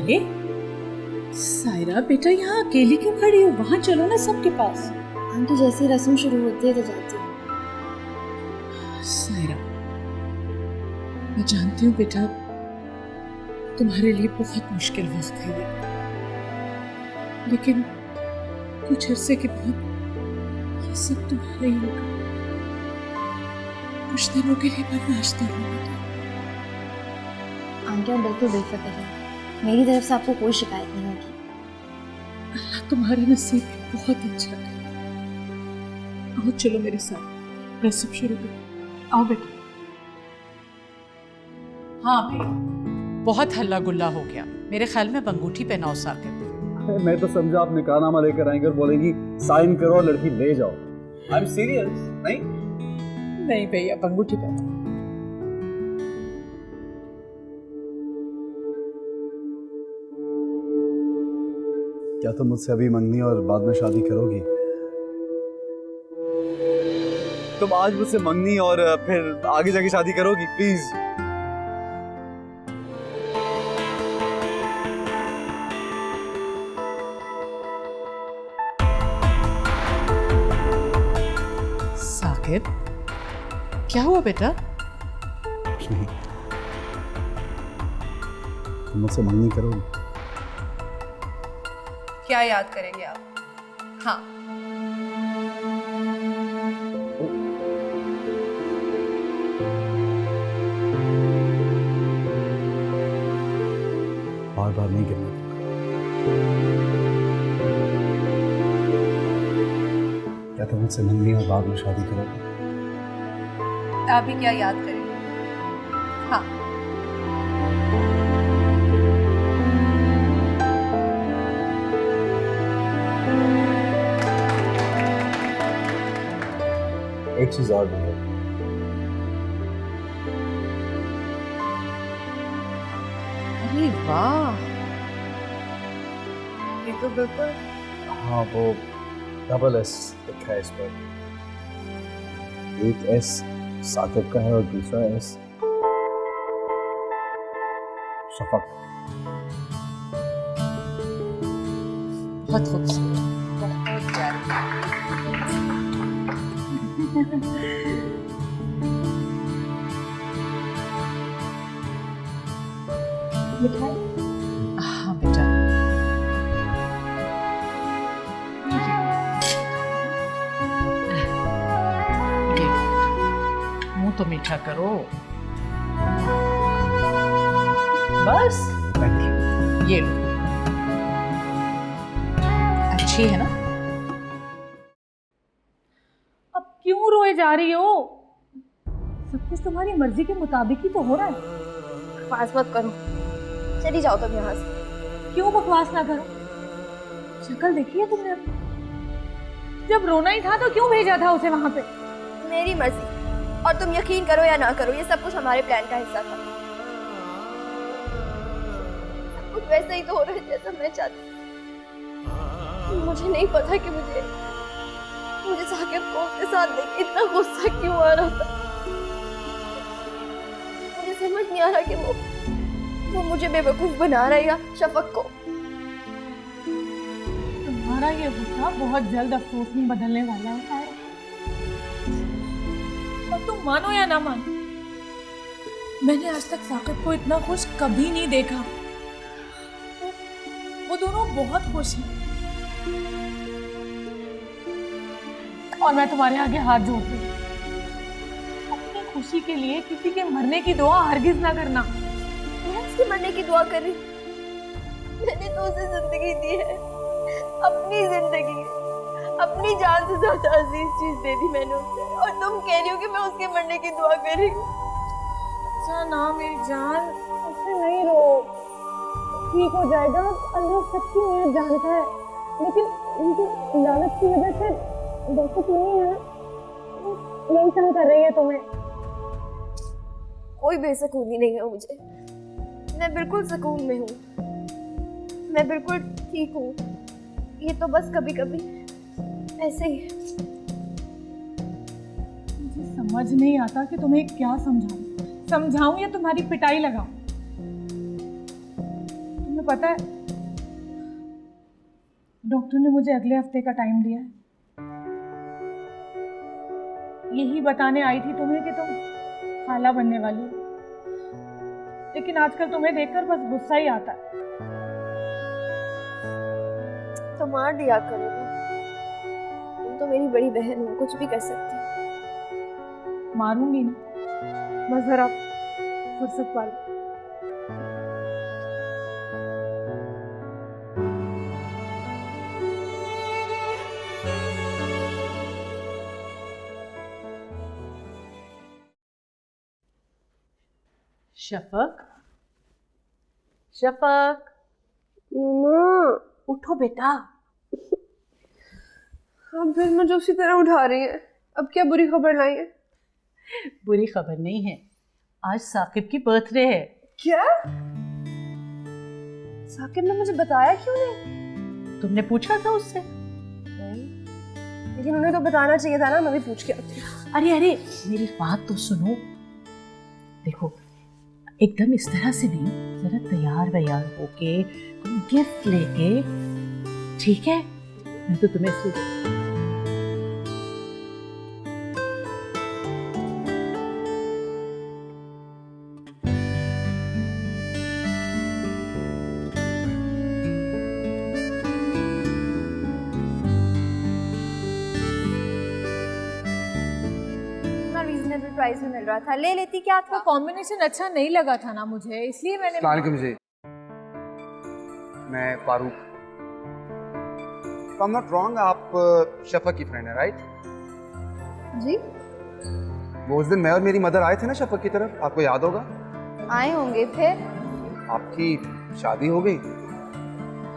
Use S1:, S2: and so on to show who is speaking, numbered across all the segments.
S1: अरे सायरा बेटा, यहाँ अकेली क्यों खड़ी हो? वहां चलो ना सबके पास।
S2: आंटी जैसी रस्म शुरू होती है तो जाती हूँ।
S1: सायरा, मैं जानती हूँ बेटा, तुम्हारे लिए बहुत मुश्किल वक्त है ये, लेकिन कुछ अरसे के बाद ये सब तुम्हारा ही होगा। कुछ दिनों के लिए बर्दाश्त कर लो।
S2: आंटी आप बिल्कुल बेफिक्र हैं, मेरी तरफ से आपको कोई शिकायत नहीं होगी।
S1: अल्लाह तुम्हारा नसीब भी बहुत अच्छा करे। आओ चलो मेरे साथ, रस्म शुरू करो। आओ बेटा। हाँ भाई, बहुत हल्ला गुल्ला हो गया। मेरे ख्याल में अंगूठी पहनाओ साकिब।
S3: मैं तो समझा आप निकाहनामा लेकर आएंगे और बोलेंगी साइन करो और लड़की ले जाओ। I am serious. नहीं
S1: भाई, अब अंगूठी पहनाओ।
S3: क्या तुम मुझसे अभी मंगनी और बाद में शादी करोगी? तुम आज मुझसे मंगनी और फिर आगे जाके शादी करोगी? प्लीज।
S1: साकिब, क्या हुआ बेटा?
S3: कुछ नहीं। तुम मुझसे मंगनी करोगी?
S4: क्या याद करेंगे आप? हाँ,
S3: बार बार नहीं गिरना। क्या तुम मुझसे मंगनी और बाद में शादी करोगी?
S4: आप ही क्या याद करेंगे? हाँ,
S3: एक चीज और बताओ।
S4: अरे वाह, ये तो बिल्कुल।
S3: हाँ, वो डबल एस लिखा है इस पर। एक एस साकिब का है और दूसरा एस शफक।
S1: बहुत खूबसूरत,
S4: बहुत प्यारी।
S2: मिठाई?
S1: हाँ बेटा। ये मुंह तो मीठा करो बस। ये लो, अच्छी है ना?
S5: अब क्यों रोए जा रही हो? सब कुछ तुम्हारी मर्जी के मुताबिक ही तो हो रहा है।
S2: बकवास मत करो, चली जाओ तुम यहाँ से।
S5: क्यों बकवास ना करो? शक्ल देखी है तुमने? जब रोना ही था तो क्यों भेजा था उसे वहां पे?
S2: मेरी मर्जी, और तुम यकीन करो या ना करो, ये सब कुछ हमारे प्लान का हिस्सा था। सब कुछ वैसे ही तो हो रहा है जैसा मैं चाहती। मुझे नहीं पता कि मुझे साकिब को उसके साथ देख इतना गुस्सा क्यों आ रहा था। मुझे समझ नहीं आ रहा कि वो मुझे बेवकूफ बना रहा है या शफक को।
S5: तुम्हारा ये गुस्सा बहुत जल्द अफसोस में बदलने वाला है सायरा। और तुम मानो या ना मानो, मैंने आज तक साकिब को इतना खुश कभी नहीं देखा। वो दोनों बहुत खुश हैं। और मैं तुम्हारे आगे हाथ जोड़ती हूँ, अपनी खुशी के लिए किसी के मरने की दुआ हरगिज ना करना।
S2: मैं उसके मरने की दुआ कर रही। मैंने तो उसे जिंदगी दी है, अपनी जिंदगी, अपनी जान से ज्यादा अजीज चीज दे दी मैंने उसे, और तुम कह रही हो कि मैं उसके मरने की दुआ कर रही हूँ।
S5: अच्छा ना मेरी जान, उससे नहीं रो, ठीक हो जाएगा। अल्लाह सबकी नीयत जानता है, लेकिन उनकी लालच की वजह से बेसुकूनी है, यही तंग कर रही है तुम्हें।
S2: कोई बेसुकूनी नहीं है मुझे, मैं बिल्कुल सुकून में हूँ, मैं बिल्कुल ठीक हूँ। ये तो बस कभी कभी ऐसे ही।
S5: मुझे समझ नहीं आता कि तुम्हें क्या समझाऊं या तुम्हारी पिटाई लगाऊं। तुम्हें
S1: तुम्हें पता है डॉक्टर ने मुझे अगले हफ्ते का टाइम दिया है। यही बताने आई थी तुम्हें कि तुम खाला बनने वाली हो, लेकिन आजकल तुम्हें देखकर बस गुस्सा ही आता है।
S2: तो मार दिया करो ना, तुम तो मेरी बड़ी बहन हो, कुछ भी कर सकती हो।
S1: मारूंगी ना, बस जरा फुर्सत पालो। शफक, शफक, उठो बेटा।
S2: आप फिर मुझे उसी तरह उठा रही हैं। अब क्या बुरी खबर लाई है?
S1: बुरी खबर नहीं है, आज साकिब की बर्थडे है।
S2: क्या? साकिब ने मुझे बताया क्यों नहीं?
S1: तुमने पूछा था उससे?
S2: नहीं, लेकिन उन्हें तो बताना चाहिए था ना, मैं भी पूछ के आती हूँ।
S1: अरे अरे मेरी बात तो सुनो। देखो एकदम इस तरह से नहीं, जरा तैयार वैयार होके गिफ्ट लेके, ठीक है? मैं तो तुम्हें
S2: रीजनेबल प्राइस में मिल रहा था, ले लेती। क्या था?
S5: कॉम्बिनेशन अच्छा नहीं लगा था ना मुझे, इसलिए मैंने।
S3: अस्सलामुअलैकुम जी, मैं Farooq. If I'm not wrong, आप शफक की फ्रेंड है, राइट?
S2: जी
S3: वो उस दिन मैं और मेरी मदर आए थे ना शफक की तरफ, आपको याद होगा?
S2: आए होंगे। फिर
S3: आपकी शादी हो गई?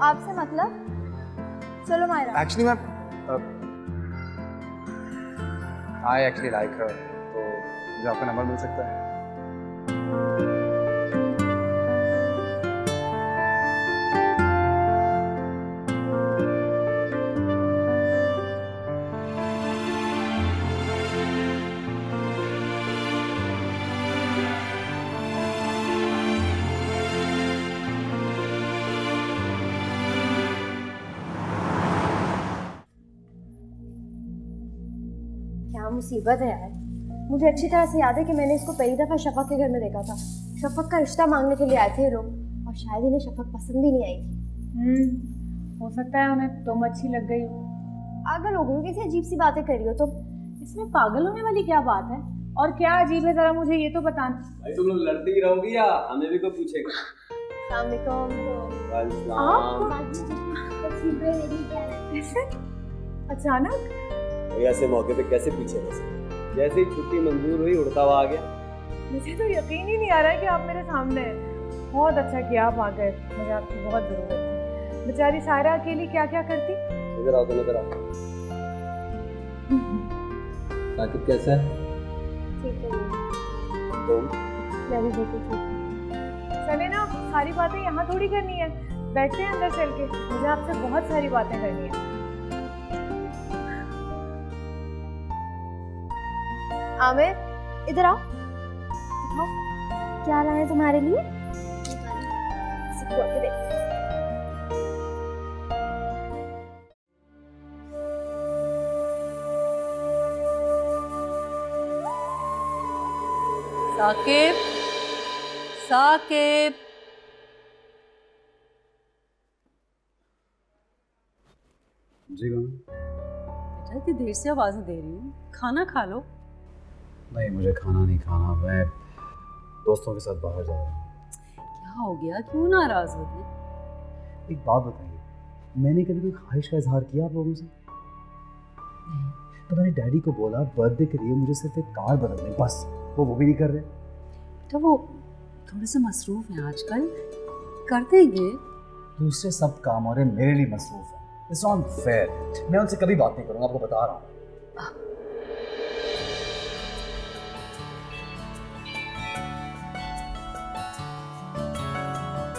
S2: आपसे मतलब? चलो मायरा।
S3: एक्चुअली मैं आई एक्चुअली लाइक हर, तो मुझे आपका नंबर मिल सकता है?
S2: क्या मुसीबत है यार। मुझे अच्छी तरह से याद है कि मैंने इसको पहली दफा शफक के घर में देखा था। शफक का रिश्ता मांगने के लिए आए थे ये लोग, और शायद इन्हें शफक पसंद भी नहीं आई थी।
S5: हो सकता है उन्हें तुम अच्छी लग गई हो।
S2: पागल हो गई हो, कैसी अजीब सी बातें कर रही हो तुम।
S5: इसमें पागल होने वाली क्या बात है? और क्या अजीब है, जरा मुझे ये तो बताना।
S6: भाई तुम लोग लड़ती ही रहोगी या हमें भी कोई पूछेगा?
S5: अचानक
S6: भाई ऐसे मौके पे कैसे पीछे रह सकते? जैसे ही छुट्टी मंजूर हुई उड़ता हुआ आ गया।
S5: मुझे तो यकीन ही नहीं आ रहा है कि आप मेरे सामने हैं। बहुत अच्छा किया आप आ गए, मुझे आपकी बहुत जरूरत थी। बेचारी सारा अकेली क्या क्या करती।
S6: इधर आओ, तुम इधर आओ। साकिब कैसा है?
S2: ठीक है,
S6: तुम?
S2: मैं भी बिल्कुल ठीक हूँ।
S5: चले ना, सारी बातें यहाँ थोड़ी करनी है, बैठते हैं अंदर चल के। मुझे आपसे बहुत सारी बातें करनी है।
S2: आमिर इधर आओ, दिखाओ क्या लाए हैं तुम्हारे लिए। खोल के देख।
S4: साकिब, साकिब,
S3: जी मैम।
S4: बेटा इतनी देर से आवाज़ें दे रही हूँ, खाना खा लो।
S3: नहीं, मुझे खाना नहीं खाना, मैं दोस्तों के साथ बाहर जा रहा हूँ।
S4: क्या हो गया, क्यों नाराज हो गए?
S3: एक बात बताइए, मैंने कभी कोई ख्वाहिश का इजहार किया आप लोगों से? तो मैंने डैडी को बोला बर्थडे के लिए मुझे सिर्फ एक कार बदलनी, बस वो भी नहीं कर रहे।
S4: तो वो थोड़े से मसरूफ हैं आजकल, कर देंगे।
S3: दूसरे सब काम और मेरे लिए मसरूफ है। It's not fair. मैं उनसे कभी बात नहीं करूंगा, आपको बता रहा हूँ।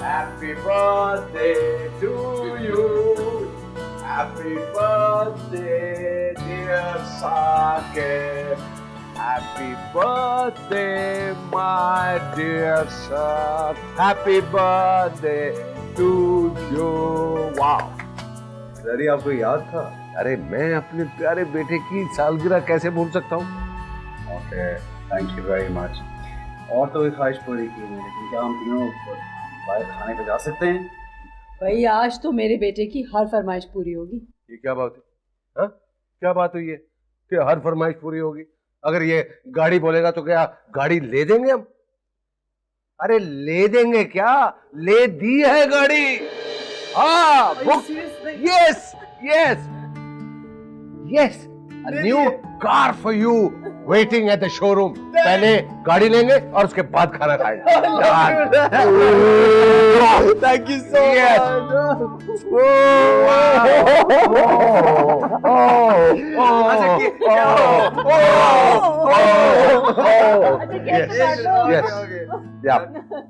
S3: Happy birthday to you. Happy birthday, dear Sakib. Happy birthday, my dear son. Happy birthday
S7: to you. वाह,
S3: डैडी आपको याद था?
S7: अरे मैं अपने प्यारे बेटे की सालगिरह कैसे भूल सकता हूँ।
S3: Okay, thank you very much. और तो एक ख्वाहिश पूरी की है, लेकिन क्या हम तीनों बाहर खाने पे जा सकते हैं?
S1: भाई आज तो मेरे बेटे की हर फरमाइश पूरी होगी।
S7: ये क्या बात है? हाँ, क्या बात हुई है कि हर फरमाइश पूरी होगी? अगर ये गाड़ी बोलेगा तो क्या गाड़ी ले देंगे हम? अरे ले देंगे क्या, ले दी है गाड़ी। हाँ, yes yes yes, new car for you waiting at the showroom. पहले गाड़ी लेंगे और उसके बाद खाना खाएंगे।
S3: Thank you so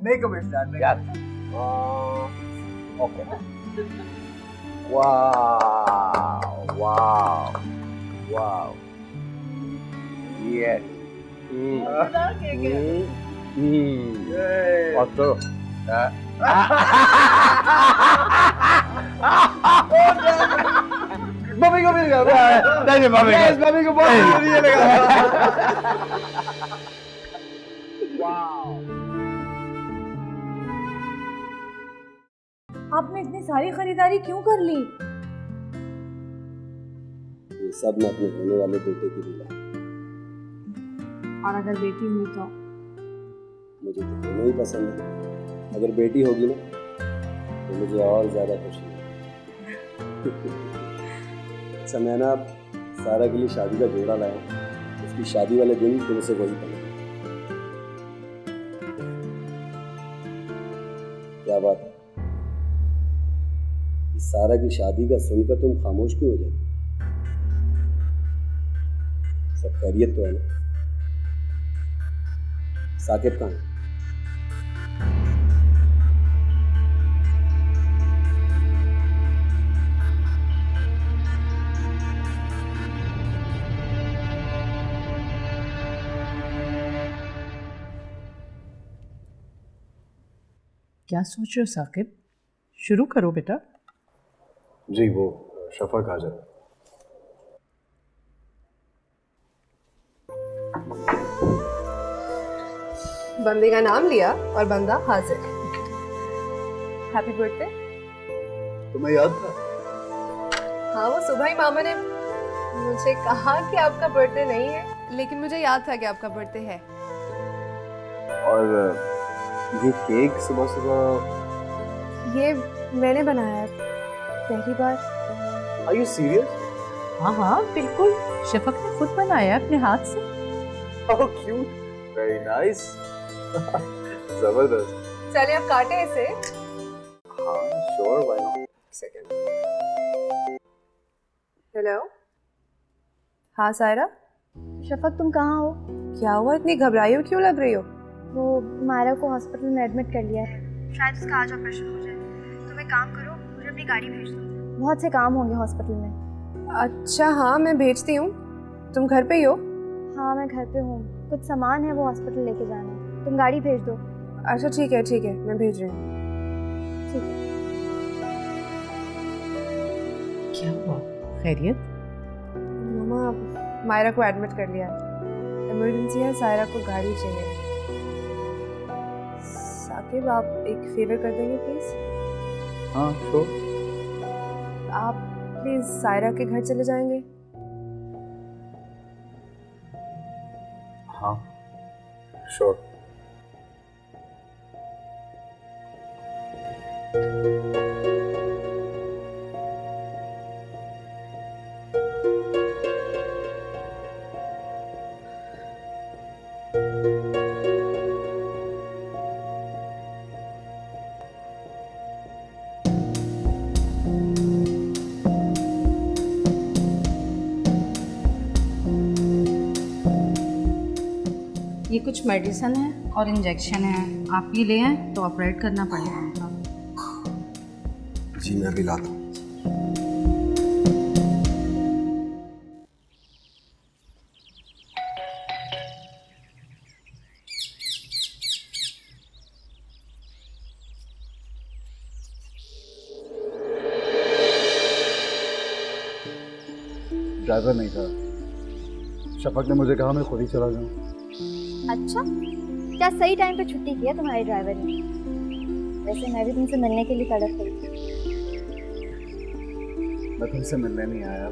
S3: Make a wish, Dad.
S7: Okay. Wow, wow, wow. Yes. और तो
S3: मम्मी को मिल गया।
S7: नहीं मम्मी
S3: Yes, मम्मी को बहुत ये लगा।
S5: आपने इतनी सारी खरीदारी क्यों कर ली?
S6: ये सब मैं अपने होने वाले बेटे की दिला।
S5: और अगर बेटी हुई तो?
S6: मुझे तो दोनों ही पसंद है। अगर बेटी होगी ना तो मुझे और ज्यादा खुशी है। अच्छा, मैं ना सारा के लिए शादी का जोड़ा लाया हूँ। उसकी शादी वाले दिन तुमसे वही पहना। क्या बात है, इस सारा की शादी का सुनकर तुम खामोश क्यों हो जाती? सब खैरियत तो है ना? साकिब कहाँ है?
S1: क्या सोच रहे हो साकिब? शुरू करो बेटा।
S3: जी, वो शफक आ जाए।
S4: बंदे का नाम लिया और बंदा हाजिर। Happy birthday.
S3: तुम्हें याद था?
S4: हाँ, वो सुबह ही मामा ने मुझे कहा कि आपका बर्थडे नहीं है, लेकिन मुझे याद था कि आपका बर्थडे है।
S3: और ये केक सुबह सुबह
S2: ये मैंने बनाया है पहली बार।
S3: Are you serious?
S1: हाँ हाँ बिल्कुल, शफक ने खुद बनाया है अपने हाथ से।
S3: How cute, very nice. जबरदस्त।
S4: चलिए अब काटे इसे।
S3: हाँ sure, why not.
S4: Second. Hello, हाँ सायरा।
S2: शफक तुम कहाँ हो?
S4: क्या हुआ, इतनी घबराई हो क्यों लग रही हो?
S2: वो मायरा को हॉस्पिटल में एडमिट कर लिया है, शायद उसका आज ऑपरेशन हो जाए। तुम एक काम करो, मुझे अपनी गाड़ी भेज दो, बहुत से काम होंगे हॉस्पिटल में।
S4: अच्छा हाँ, मैं भेजती हूँ। तुम घर पे ही हो?
S2: हाँ मैं घर पे हूँ, कुछ सामान है वो हॉस्पिटल लेके जाना है, तुम गाड़ी भेज दो।
S4: अच्छा ठीक है, मैं भेज रही हूँ।
S2: ठीक है।
S1: क्या हुआ, खैरियत?
S4: मामा, मायरा को एडमिट कर लिया है, इमरजेंसी है, सायरा को गाड़ी चाहिए। साकिब आप एक फेवर कर देंगे प्लीज?
S3: हाँ श्योर।
S4: आप प्लीज सायरा के घर चले जाएंगे?
S3: हाँ श्योर।
S8: ये कुछ मेडिसिन है और इंजेक्शन है, आप ये ले आए तो ऑपरेट करना पड़ेगा।
S6: जी मैं भी लाता हूँ।
S3: ड्राइवर नहीं था। शफक ने मुझे कहा मैं खुद ही चला जाऊँ।
S2: अच्छा, क्या सही टाइम पे छुट्टी किया तुम्हारे ड्राइवर ने? वैसे मैं भी तुमसे मिलने के लिए तड़प रही थी।
S3: मैं तुमसे मिलने नहीं आया,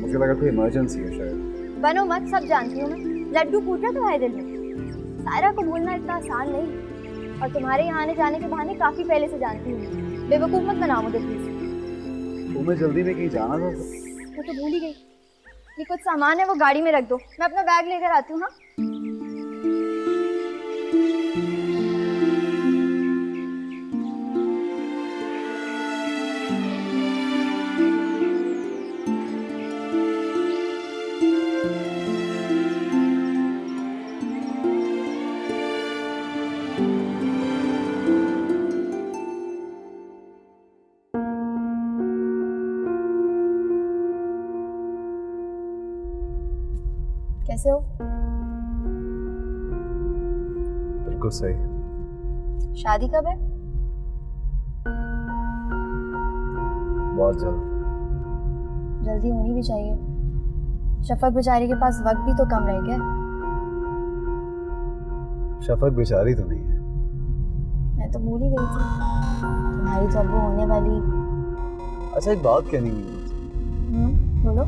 S3: मुझे लगा कोई इमरजेंसी है शायद।
S2: बनो मत, सब जानती हूँ मैं। लड्डू फूट रहा तुम्हारे दिल में। सायरा को भूलना इतना आसान नहीं, और तुम्हारे यहाँ आने जाने के बहाने काफी पहले से जानती हूँ। बेवकूफ मत बनाओ मुझे प्लीज।
S3: तुम्हें जल्दी में कहीं जाना था?
S2: मैं तो भूल ही गई। ये कुछ सामान है वो गाड़ी में रख दो, मैं अपना बैग लेकर आती हूँ। हाँ, कैसे हो?
S3: बिल्कुल सही।
S2: शादी कब है?
S3: बहुत जल्द।
S2: जल्दी होनी भी चाहिए। शफक बेचारी के पास वक्त भी तो कम रह गया।
S3: शफक बेचारी तो नहीं है।
S2: मैं तो भूल ही गई थी तुम्हारी जब वो होने वाली।
S3: अच्छा, एक बात कहनी है मुझे।
S2: बोलो।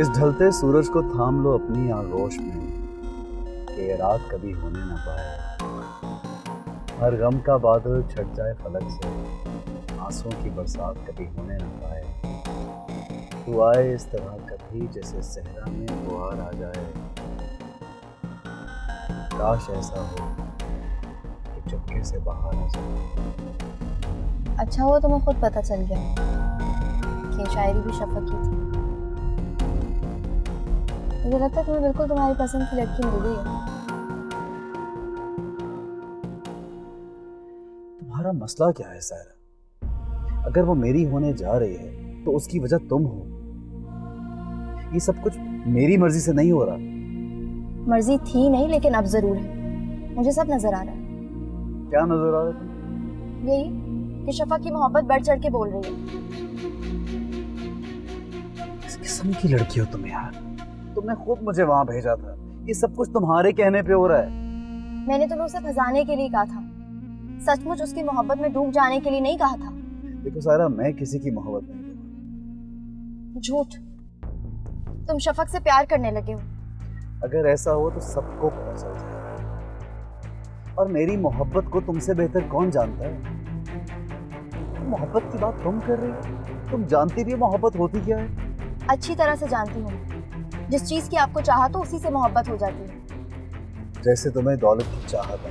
S3: इस ढलते सूरज को थाम लो अपनी आगोश में, कि ये रात कभी होने ना पाए। हर गम का बादल छट जाए फलक से, आंसुओं की बरसात कभी होने ना पाए। तू आए इस तरह कभी जैसे सहरा में बुहार आ जाए। काश ऐसा हो कि चुपके से बाहर आ जाए।
S2: अच्छा हुआ तुम्हें खुद पता चल गया कि शायरी भी शफक की थी। मुझे लगता है तुम्हें बिल्कुल तुम्हारी पसंद की लड़की मिल गई है।
S3: तुम्हारा मसला क्या है सायरा? अगर वो मेरी होने जा रही है तो उसकी वजह तुम हो। ये सब कुछ मेरी मर्जी से नहीं हो रहा।
S2: मर्जी थी नहीं, लेकिन अब जरूर है। मुझे सब नजर आ रहा है।
S3: क्या नजर आ रहा है तुम्हें?
S2: यही कि शफक की मोहब्बत बढ़ चढ़ के बोल रही है।
S3: किस किस्म की लड़की हो तुम यार? तुमने खुद मुझे वहां भेजा था। ये सब कुछ तुम्हारे कहने पे हो रहा है।
S2: मैंने तुम्हें उसे फंसाने के लिए कहा था, सचमुच उसकी मोहब्बत में डूब जाने के लिए नहीं कहा था।
S3: देखो सायरा, मैं किसी की मोहब्बत नहीं करूंगा।
S2: झूठ। तुम शफक से प्यार करने लगे हो।
S3: अगर ऐसा हो तो सबको पता चल जाएगा। और मेरी मोहब्बत को तुमसे बेहतर कौन जानता है? मोहब्बत की बात तुम कर रही हो। तुम जानती भी हो मोहब्बत होती क्या है?
S2: अच्छी तरह से जानती हूँ। जिस चीज की आपको चाहा तो उसी से मोहब्बत हो जाती है।
S3: जैसे तुम्हें दौलत की चाहत है।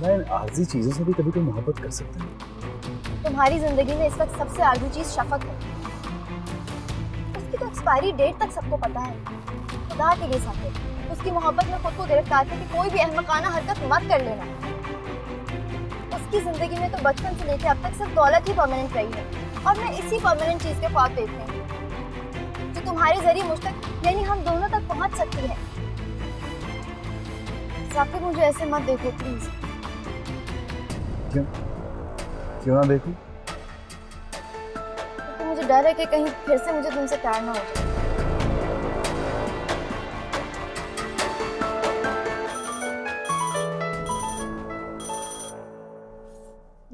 S3: मैं इन आर्जी चीजों से भी कभी कोई मोहब्बत कर सकता है?
S2: तुम्हारी जिंदगी में इस वक्त सबसे आर्जू चीज शफक है। उसकी तो एक्सपायरी डेट तक सबको पता है। खुदा के लिए साथे उसकी मोहब्बत में खुद को गिरफ्तार करके कोई भी अहमकाना हरकत मत कर लेना। उसकी जिंदगी में तो बचपन से लेकर अब तक सिर्फ दौलत ही परमानेंट रही है, और मैं इसी परमानेंट चीज के ख्वाब देखती हूँ जो तुम्हारे जरिए मुझ तक, यानी हम दोनों तक पहुंच सकती है। साकिब, मुझे ऐसे मत देखो प्लीज।
S3: क्यों? क्यों ना देखूं?
S2: तो मुझे डर है कि कहीं फिर से मुझे तुमसे प्यार ना हो जाए।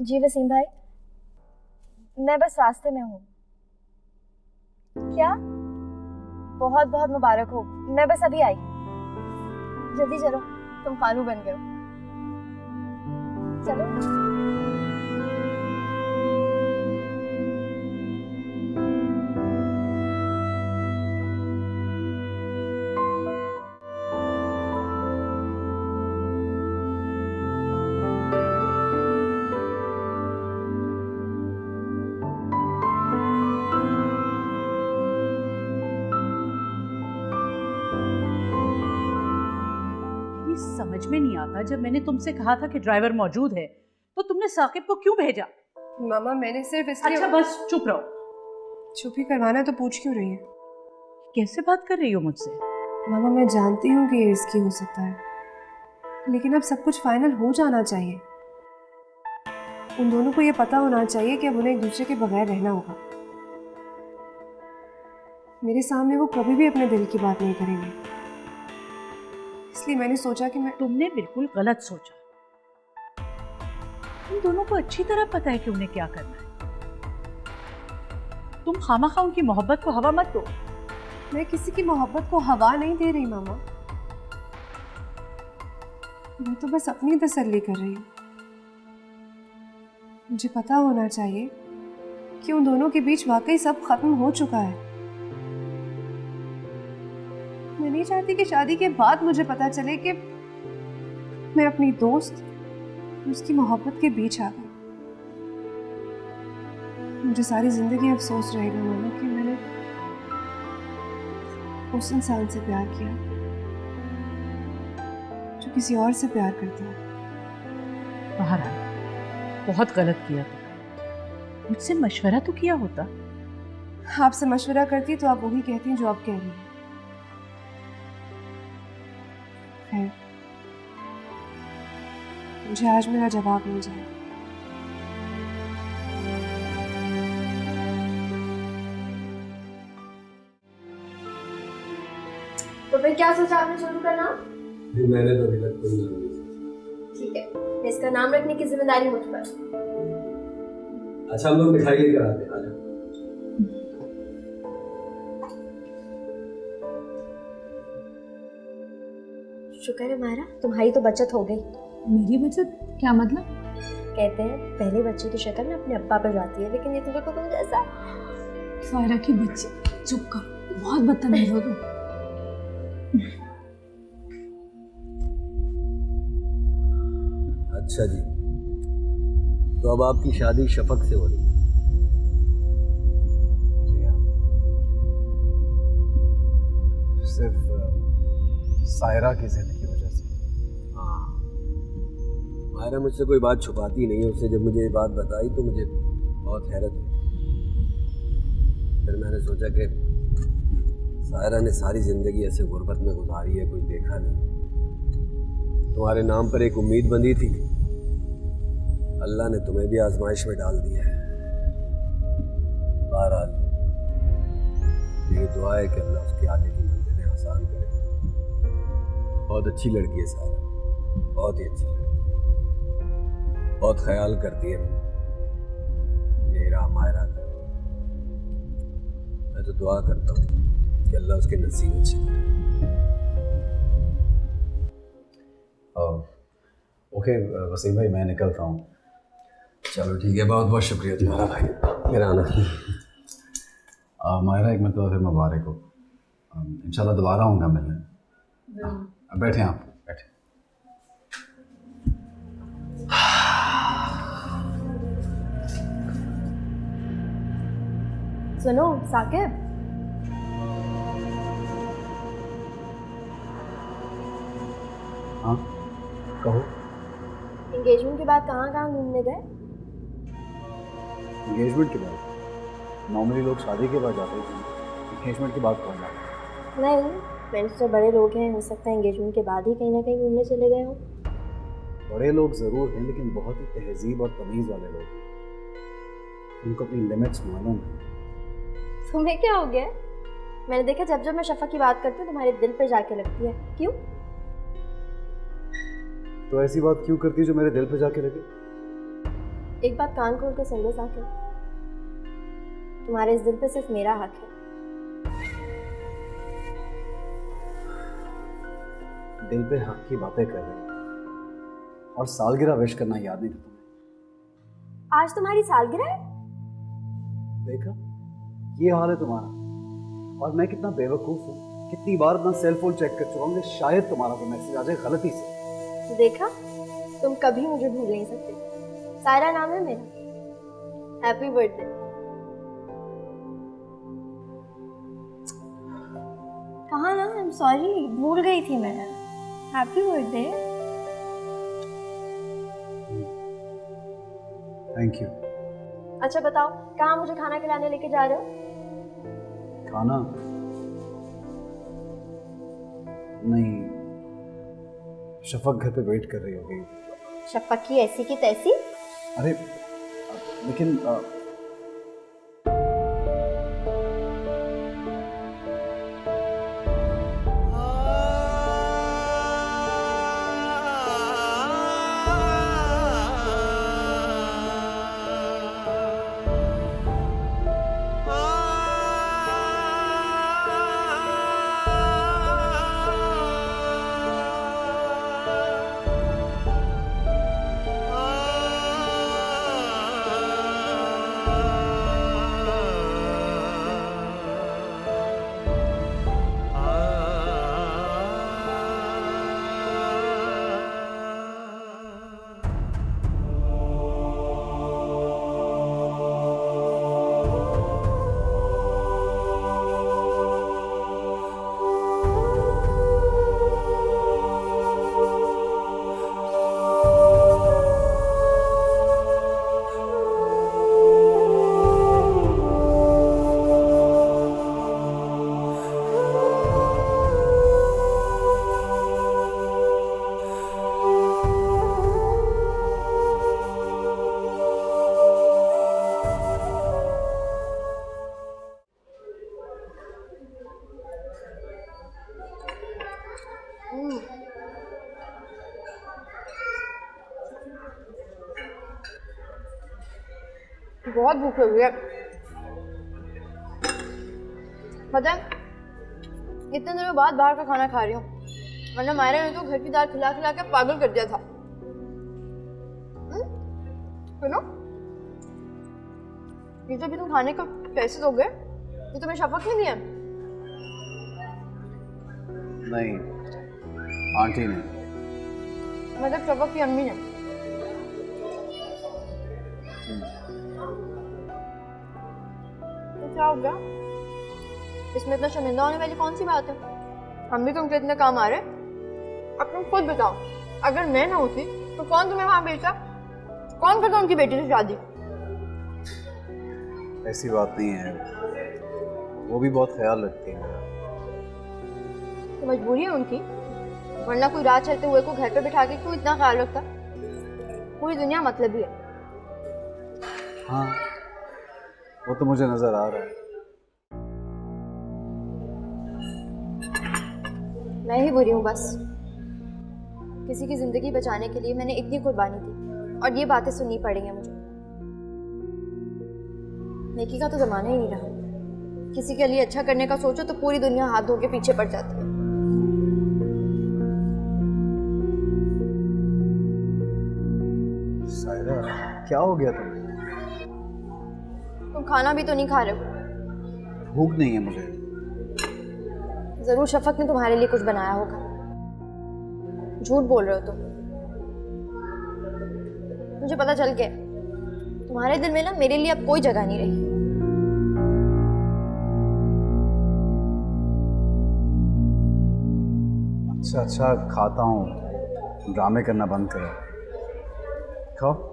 S2: जी वसीम भाई, मैं बस रास्ते में हूँ। क्या? बहुत बहुत मुबारक हो। मैं बस अभी आई। जल्दी चलो, तुम कानू बन गए हो। चलो।
S1: समझ में नहीं आता, जब मैंने तुमसे कहा था कि ड्राइवर मौजूद है तो तुमने साकिब को क्यों भेजा?
S4: मामा मैंने सिर्फ इसलिए।
S1: अच्छा बस चुप रहो।
S4: चुप ही करवाना तो पूछ क्यों रही है?
S1: कैसे बात कर रही हो मुझसे?
S4: मामा मैं जानती हूँ कि ये रिस्की हो सकता है, लेकिन अब सब कुछ फाइनल हो जाना चाहिए। उन दोनों को ये पता होना चाहिए कि अब उन्हें एक दूसरे के बगैर रहना होगा। मेरे सामने वो कभी भी अपने दिल की बात नहीं करेंगे, इसलिए मैंने सोचा कि मैं
S1: तुमने बिल्कुल गलत सोचा। तुम दोनों को अच्छी तरह पता है कि उन्हें क्या करना है। तुम खामखा उनकी मोहब्बत को हवा मत दो।
S4: मैं किसी की मोहब्बत को हवा नहीं दे रही मामा, मैं तो बस अपनी तसल्ली कर रही हूँ। मुझे पता होना चाहिए कि उन दोनों के बीच वाकई सब खत्म हो चुका है। मैं नहीं चाहती कि शादी के बाद मुझे पता चले कि मैं अपनी दोस्त और उसकी मोहब्बत के बीच आ गई। मुझे सारी जिंदगी अफसोस रहेगा मामा कि मैंने उस इंसान से प्यार किया जो किसी और से प्यार करता है।
S1: बहरहाल बहुत गलत किया तुमने। मुझसे मशवरा तो किया होता।
S4: आपसे मशवरा करती तो आप वही कहती जो आप कह रही हैं। खैर, मुझे आज मेरा जवाब मिल जाए।
S2: तो फिर क्या सोचा आपने छोटू का नाम?
S6: मैंने तो अभी तक कोई नाम नहीं सोचा।
S2: ठीक है, मैं इसका नाम रखने की जिम्मेदारी मुझ पर।
S6: अच्छा, हम लोग मिठाई लेकर आते हैं। आजा।
S2: शुक्र है मायरा, तुम्हारी तो बचत हो गई।
S5: मेरी बचत? क्या मतलब?
S2: कहते हैं पहले बच्चे की शक्ल ना अपने अब्बा पर जाती है, लेकिन ये तो बिल्कुल तुम जैसा।
S5: सायरा की बच्ची, चुप करो, बहुत बदतमीज हो तुम।
S6: अच्छा जी, तो अब आपकी शादी शफक से हो रही है?
S3: जी हाँ, सिर्फ सायरा की जिद की वजह से।
S6: हाँ, मायरा मुझसे कोई बात छुपाती नहीं है। उसने जब मुझे ये बात बताई तो मुझे बहुत हैरत हुई। फिर मैंने सोचा कि सायरा ने सारी ज़िंदगी ऐसे गुर्बत में गुजारी है, कोई देखा नहीं। तुम्हारे नाम पर एक उम्मीद बंधी थी, अल्लाह ने तुम्हें भी आजमाइश में डाल दिया है। बहरहाल मेरी दुआ है कि अल्लाह उसके आगे की मंजिलें आसान करे। बहुत अच्छी लड़की है सायरा, बहुत ही अच्छी लड़की, बहुत ख्याल करती है मेरा, मायरा का। मैं तो दुआ करता हूँ कि अल्लाह उसके नसीब अच्छे करे।
S3: ओके वसीम भाई, मैं निकलता हूँ।
S6: चलो ठीक है, बहुत बहुत शुक्रिया तुम्हारा भाई, मेरा आना।
S3: मायरा, एक मतलब फिर मुबारक हो। इंशाल्लाह दोबारा आऊँगा मिलने। बैठे आप, बैठे।
S2: सुनो साकिब,
S3: हाँ कहो।
S2: एंगेजमेंट के बाद कहाँ कहाँ घूमने गए?
S3: एंगेजमेंट के बाद नॉर्मली लोग शादी के बाद जाते हैं, एंगेजमेंट के बाद कौन जाता है?
S2: नहीं, मैंने सोचा बड़े लोग हैं, हो सकता है एंगेजमेंट के बाद ही कहीं ना कहीं घूमने चले गए हो।
S3: बड़े लोग ज़रूर हैं, लेकिन बहुत ही तहजीब और तमीज़ वाले लोग हैं। उनको अपनी लिमिट्स मालूम है।
S2: तुम्हें क्या हो गया? मैंने देखा जब जब मैं शफा की बात करती हूँ तुम्हारे दिल पे जाके लगती है, क्यों?
S3: तो ऐसी बात क्यों करती जो मेरे दिल पे जाके लगे?
S2: एक बात कान खोल के सुन लो साकिब, तुम्हारे इस दिल पे सिर्फ मेरा हक है।
S3: दिल पे हक की बातें कर रहे हैं, और सालगिरह विश करना याद नहीं था तुम्हें?
S2: आज तुम्हारी सालगिरह है?
S3: देखा, ये हाल है तुम्हारा। और मैं कितना बेवकूफ़ हूँ, कितनी बार अपना सेल फोन चेक कर चुका हूँ, शायद तुम्हारा कोई मैसेज आ जाए गलती से।
S2: देखा, तुम कभी मुझे भूल नहीं सकते। सायरा नाम है मेरा। Happy birthday. कहाँ ना, आई एम सॉरी, भूल गई थी मैं। Happy birthday.
S3: Thank you.
S2: अच्छा बताओ, कहाँ मुझे खाना खिलाने लेके जा रहे हो?
S3: खाना नहीं, शफक घर पे वेट कर रही होगी।
S2: शफक की ऐसी की तैसी?
S3: अरे लेकिन
S2: बहुत भूख लगी है। पता है इतने दिनों बाद बाहर का खाना खा रही हूँ, वरना मायरा ने तो घर की दाल खिला खिला के पागल कर दिया था। सुनो, ये जो भी तुम खाने का पैसे दोगे ये तुम्हें शफक नहीं दिया?
S3: नहीं, आंटी ने।
S2: मतलब शफक की अम्मी ने। तो क्या हो गया? इसमें इतना शर्मिंदा होने वाली कौन सी बात है? हम भी तुमसे इतने काम आ रहे। अब तुम खुद बताओ, अगर मैं ना होती तो कौन तुम्हें वहां भेजता? कौन करता उनकी बेटी से शादी?
S3: ऐसी बात नहीं है, वो भी बहुत ख्याल रखती है।
S2: तो मजबूरी है उनकी, वरना कोई रात चलते हुए को घर पे बिठा के क्यों इतना ख्याल रखता? पूरी दुनिया मतलबी है।
S3: हाँ, वो तो मुझे नजर आ रहा है।
S2: मैं ही बुरी हूँ बस। किसी की जिंदगी बचाने के लिए मैंने इतनी कुर्बानी दी और ये बातें सुननी पड़ी हैं मुझे। नेकी का तो जमाना ही नहीं रहा। किसी के लिए अच्छा करने का सोचो तो पूरी दुनिया हाथ धो के पीछे पड़ जाती है।
S3: सायरा, क्या हो गया तुम्हें?
S2: तुम खाना भी तो नहीं खा रहे हो।
S3: भूख नहीं है मुझे।
S2: जरूर शफक ने तुम्हारे लिए कुछ बनाया होगा। झूठ बोल रहे हो तुम। मुझे पता चल गया, तुम्हारे दिल में ना मेरे लिए अब कोई जगह नहीं रही।
S3: अच्छा अच्छा, खाता हूँ, ड्रामे करना बंद करो। खाओ।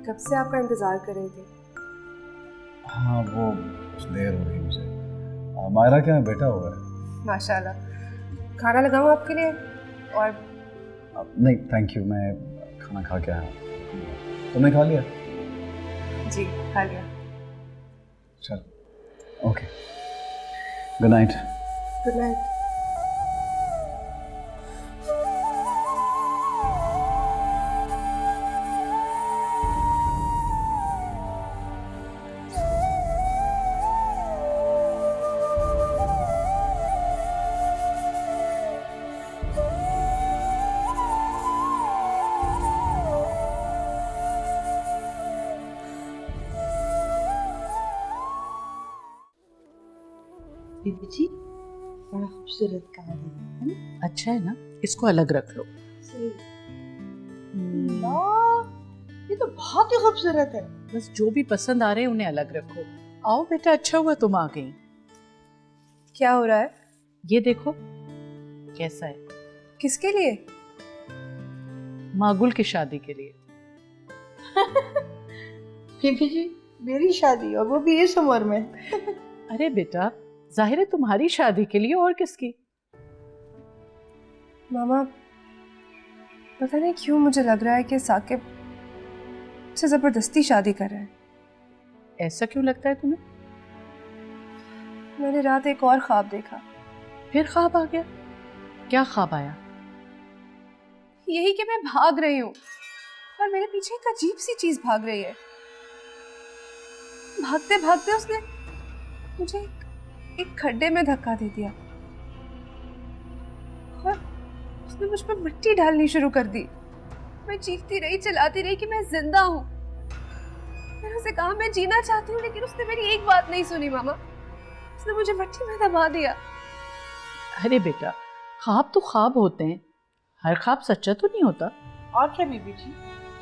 S4: कब से आपका इंतजार कर रही थी।
S3: हाँ, वो कुछ देर हो गई मुझे। मायरा क्या बैठा हुआ है?
S4: माशाल्लाह। खाना लगाऊं आपके लिए? और
S3: नहीं थैंक यू, मैं खाना खा के आया हूँ। तुमने खा लिया?
S4: जी खा लिया।
S3: चल, okay, good night.
S4: Good night.
S1: बीबी जी, बड़ा खूबसूरत कार्ड है ना? अच्छा है ना? इसको अलग रख लो।
S5: ये तो बहुत ही खूबसूरत है।
S1: बस जो भी पसंद आ रहे हैं उन्हें अलग रखो। आओ बेटा, अच्छा हुआ तुम आ गई।
S4: क्या हो रहा है?
S1: ये देखो कैसा है।
S4: किसके लिए?
S1: मागुल की शादी के लिए।
S5: बीबी जी, मेरी शादी और वो भी इस उम्र में।
S1: अरे बेटा, जाहिर है तुम्हारी शादी के लिए, और किसकी?
S4: मामा, पता नहीं क्यों मुझे लग रहा है कि साकिब से जबरदस्ती शादी कर रहा है।
S1: ऐसा क्यों लगता है तुम्हें?
S4: मैंने रात एक और ख्वाब देखा।
S1: फिर ख्वाब आ गया? क्या ख्वाब आया?
S4: यही कि मैं भाग रही हूँ और मेरे पीछे एक अजीब सी चीज भाग रही है। भागते भागते उसने मुझे एक खड्डे में धक्का दे दिया और उसने मुझ पर मिट्टी डालनी शुरू कर दी। मैं चीखती रही, चिल्लाती रही कि मैं जिंदा हूँ। मैंने उसे कहा मैं जीना चाहती हूँ, लेकिन उसने मेरी एक बात नहीं सुनी मामा। उसने मुझे मिट्टी में दबा दिया।
S1: अरे बेटा, ख्वाब तो ख्वाब होते हैं, हर ख्वाब सच्चा तो नहीं होता।
S5: और क्या बीबी जी,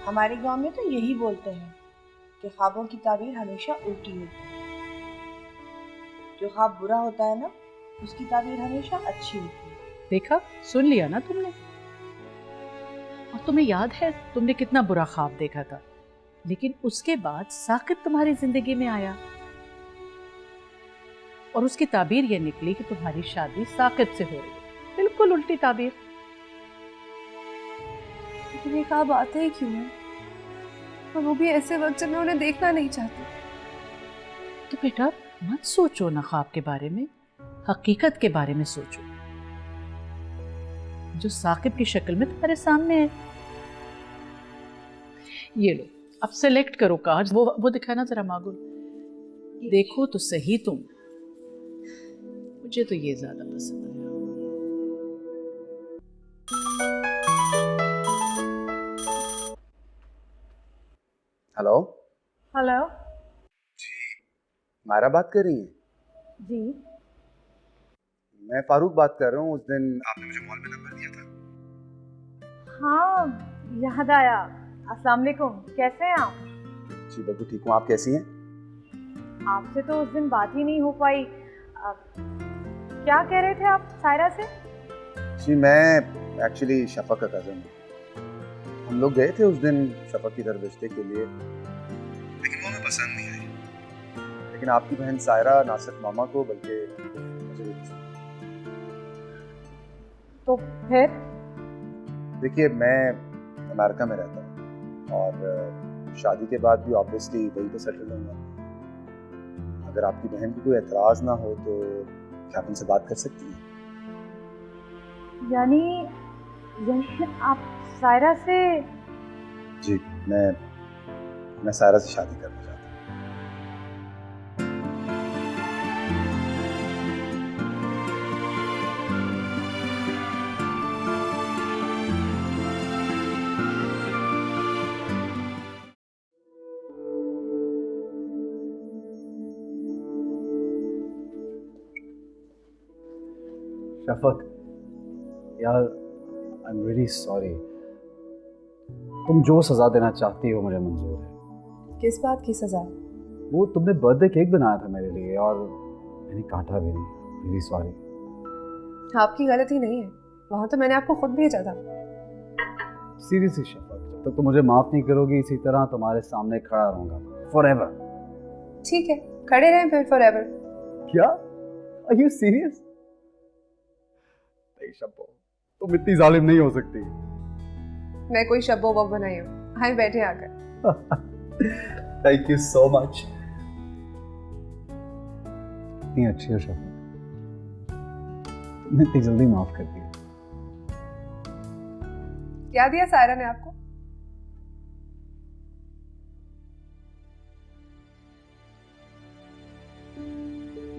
S5: हमारे गांव में तो यही बोलते हैं कि ख्वाबों की ताबीर हमेशा उल्टी होती है। जो ख्वाब बुरा होता है ना, उसकी ताबीर हमेशा अच्छी होती है।
S1: देखा, सुन लिया ना तुमने। और तुम्हें याद है तुमने कितना बुरा ख्वाब देखा था, लेकिन उसके बाद साकिब तुम्हारी जिंदगी में आया और उसकी ताबीर ये निकली कि तुम्हारी शादी साकिब से हो रही है। बिल्कुल उल्टी ताबीर।
S4: लेकिन ये ख्वाब आते ही क्यों है, और वो भी ऐसे वक्त जब मैं उन्हें देखना नहीं चाहती।
S1: तो बेटा, मत सोचो ना ख्वाब के बारे में, हकीकत के बारे में सोचो जो साकिब की शक्ल में तुम्हारे सामने है। ये लो, अब सेलेक्ट करो कार्ड। वो दिखाना जरा मागुल, देखो तो सही तुम। मुझे तो ये ज्यादा पसंद है।
S3: हेलो
S5: हेलो
S3: मायरा बात कर रही हैं?
S5: जी।
S3: मैं फारूक बात कर रहा हूँ। उस दिन आपने मुझे मॉल में नंबर दिया था।
S5: हाँ, याद आया। अस्सलाम वालेकुम, कैसे हैं आप?
S3: जी बिल्कुल ठीक हूँ, आप कैसी हैं?
S5: आपसे तो उस दिन बात ही नहीं हो पाई। क्या कह रहे थे आप सायरा से?
S3: जी मैं एक्चुअली शफक का कज़न हूँ। हम लोग गए थे उस दिन शफक की तरफ रिश्ते के लिए, लेकिन वो हमें पसंद नहीं आई। लेकिन आपकी बहन सायरा ना सिर्फ मामा को बल्कि मुझे भी पसंद।
S5: तो फिर?
S3: देखिए मैं अमेरिका में रहता हूँ और शादी के बाद भी ऑब्वियसली वहीं पे सेटल होऊंगा। अगर आपकी बहन को कोई एतराज़ ना हो तो क्या आप उनसे बात कर सकती हैं?
S5: यानी आप सायरा से?
S3: जी मैं सायरा से शादी करना चाहता हूँ। शफक यार, आई एम रियली सॉरी। तुम जो सजा देना चाहती हो मुझे मंजूर है।
S4: किस बात की सजा?
S3: वो तुमने बर्थडे केक बनाया था मेरे लिए और मैंने काटा भी नहीं। Really sorry.
S4: आपकी गलती नहीं है, वहाँ तो मैंने आपको खुद भेजा था।
S3: सीरियसली शफक, जब तक तुम मुझे माफ नहीं करोगी इसी तरह तुम्हारे सामने खड़ा रहूंगा फॉरएवर।
S4: ठीक है, खड़े रहें फिर फॉरएवर।
S3: क्या? Are you serious? नहीं शब्बो, तुम इतनी जालिम नहीं हो सकती।
S4: मैं कोई शब्बो वब बनाई हूँ। आए बैठे आकर।
S3: Thank you so much. इतनी अच्छी हो शफक, तुमने इतनी जल्दी माफ कर दिया।
S4: क्या दिया सायरा ने आपको?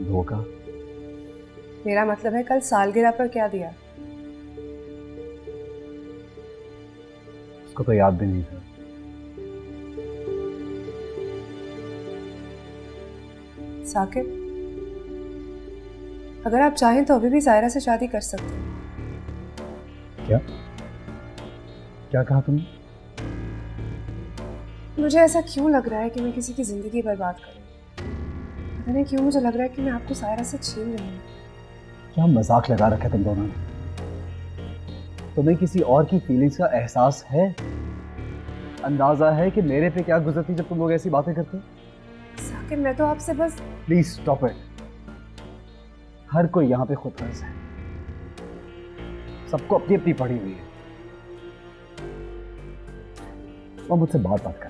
S3: धोखा।
S4: मेरा मतलब है कल सालगिरह पर क्या दिया?
S3: उसको तो याद भी नहीं था।
S4: साकिब, अगर आप चाहें तो अभी भी सायरा से शादी कर सकते हैं।
S3: क्या क्या कहा तुमने?
S4: मुझे ऐसा क्यों लग रहा है कि मैं किसी की जिंदगी बर्बाद करूं? पता नहीं क्यों मुझे लग रहा है कि मैं आपको सायरा से छीन रही हूँ।
S3: क्या मजाक लगा रखा है तुम दोनों ने? तुम्हें किसी और की फीलिंग्स का एहसास है? अंदाजा है कि मेरे पे क्या गुजरती जब तुम लोग ऐसी बातें करते?
S4: साकिब, मैं तो आपसे बस।
S3: Please stop it. हर कोई यहाँ पे खुद गर्ज है, सबको अपनी अपनी पड़ी हुई है। और मुझसे बात कर।